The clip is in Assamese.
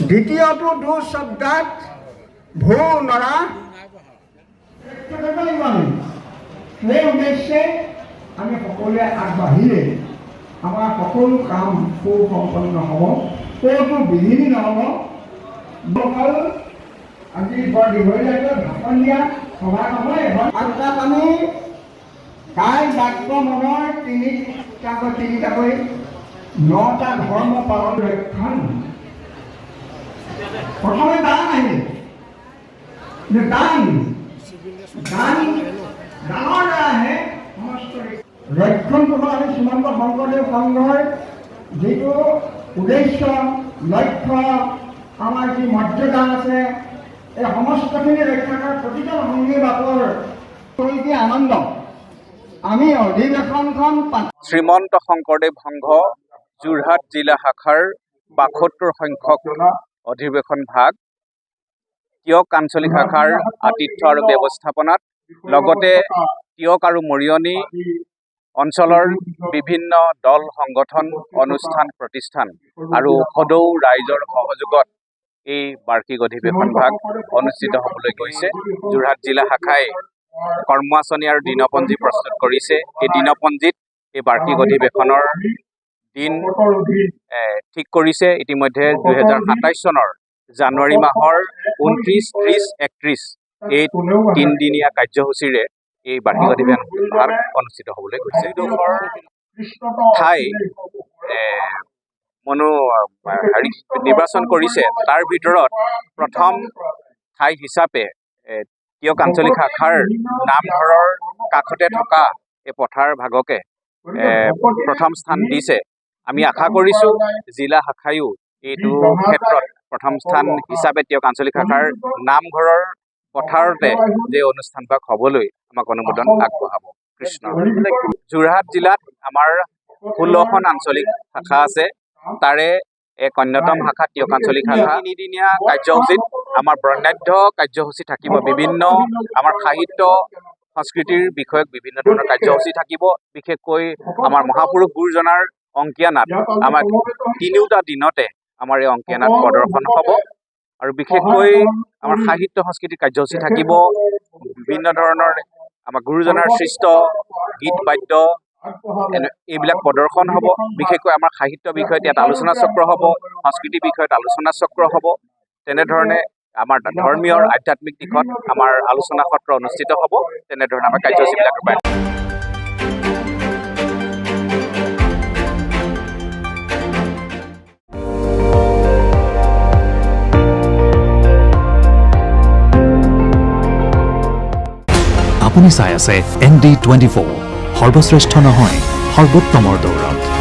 দ্বিতীয়টো do শব্দাত ভূ নৰা সেই উদ্দেশ্যে আমি সকলোৱে আগবাঢ়িলে আমাৰ সকলো কাম সুসম্পন্ন হ'ব, ক'তো বিঘিনি নহ'ব। আজি বৰ দীঘলীয়াকৈ ভাষণ দিয়া সভা নহয় এখন, আৰু তাত আমি কাই বাক্য মনৰ তিনিটাকৈ 9টা ধৰ্ম পালন ৰক্ষণ। প্ৰথমে দান আহিল, দানৰ দ্বাৰাহে সমস্ত ৰক্ষণটো হ'ল আমি শ্ৰীমন্ত শংকৰদেৱ সংঘৰ যিটো উদ্দেশ্য লক্ষ্য, আমাৰ যি মৰ্যাদা আছে, এই সমস্তখিনি ৰক্ষা কৰাৰ প্ৰতিজন সংগী বাপৰ আনন্দ আমি অধিৱেশনখন শ্ৰীমন্ত শংকৰদেৱ সংঘ যোৰহাট জিলা শাখাৰ ৭২ সংখ্যক অধিৱেশন ভাগ টিয়ক আঞ্চলিক শাখাৰ আতিথ্য আৰু ব্যৱস্থাপনাত, লগতে টিয়ক আৰু মৰিয়নি অঞ্চলৰ বিভিন্ন দল সংগঠন অনুষ্ঠান প্ৰতিষ্ঠান আৰু সদৌ ৰাইজৰ সহযোগত এই বাৰ্ষিক অধিৱেশন ভাগ অনুষ্ঠিত হ'বলৈ গৈছে। যোৰহাট জিলা শাখাই কৰ্ম আঁচনি আৰু দিনপঞ্জী প্ৰস্তুত কৰিছে। এই দিনপঞ্জীত এই বাৰ্ষিক অধিৱেশনৰ দিন ঠিক কৰিছে। ইতিমধ্যে 2027 চনৰ জানুৱাৰী মাহৰ 29, 30, 31 এই 3দিনীয়া কাৰ্যসূচীৰে এই বাৰ্ষিক অধিৱেশন ভাগ অনুষ্ঠিত হ'বলৈ গৈছে। ঠাই নিৰ্বাচন কৰিছে, তাৰ ভিতৰত প্ৰথম ঠাই হিচাপে টিয়ক আঞ্চলিক শাখাৰ নামঘৰৰ কাষতে থকা এই পথাৰ ভাগকে প্ৰথম স্থান দিছে। আমি আশা কৰিছোঁ জিলা শাখায়ো এইটো ক্ষেত্ৰত প্ৰথম স্থান হিচাপে টিয়ক আঞ্চলিক শাখাৰ নামঘৰৰ পথাৰতে যে অনুষ্ঠান ভাগ হ'বলৈ আমাক অনুমোদন আগবঢ়াব। কৃষ্ণ। যোৰহাট জিলাত আমাৰ 16খন আঞ্চলিক শাখা আছে, তাৰে এক অন্যতম শাখা টিয়ক আঞ্চলিক শাখা। 3দিনীয়া কাৰ্যসূচীত আমাৰ বৰ্ণাঢ্য কাৰ্যসূচী থাকিব, বিভিন্ন আমাৰ সাহিত্য সংস্কৃতিৰ বিষয়ক বিভিন্ন ধৰণৰ কাৰ্যসূচী থাকিব। বিশেষকৈ আমাৰ মহাপুৰুষ গুৰুজনাৰ অংকীয়া নাট আমাৰ 3টা দিনতে আমাৰ এই অংকীয়া নাট প্ৰদৰ্শন হ'ব, আৰু বিশেষকৈ আমাৰ সাহিত্য সংস্কৃতিৰ কাৰ্যসূচী থাকিব। বিভিন্ন ধৰণৰ আমাৰ গুৰুজনাৰ সৃষ্ট গীত বাদ্য এইবিলাক প্ৰদৰ্শন হ'ব। বিশেষকৈ আমাৰ সাহিত্য বিষয়ত ইয়াত আলোচনা চক্ৰ হ'ব, সংস্কৃতি বিষয়ত আলোচনা চক্ৰ হ'ব। তেনেধৰণে আমাৰ ধৰ্মীয় আধ্যাত্মিক দিশত আমাৰ আলোচনা সত্ৰ অনুষ্ঠিত হ'ব। তেনেধৰণে আমাৰ কাৰ্যসূচীবিলাক আপুনি চাই আছে ND24, সৰ্বশ্ৰেষ্ঠ নহয় সৰ্বোত্তমৰ দৌৰত।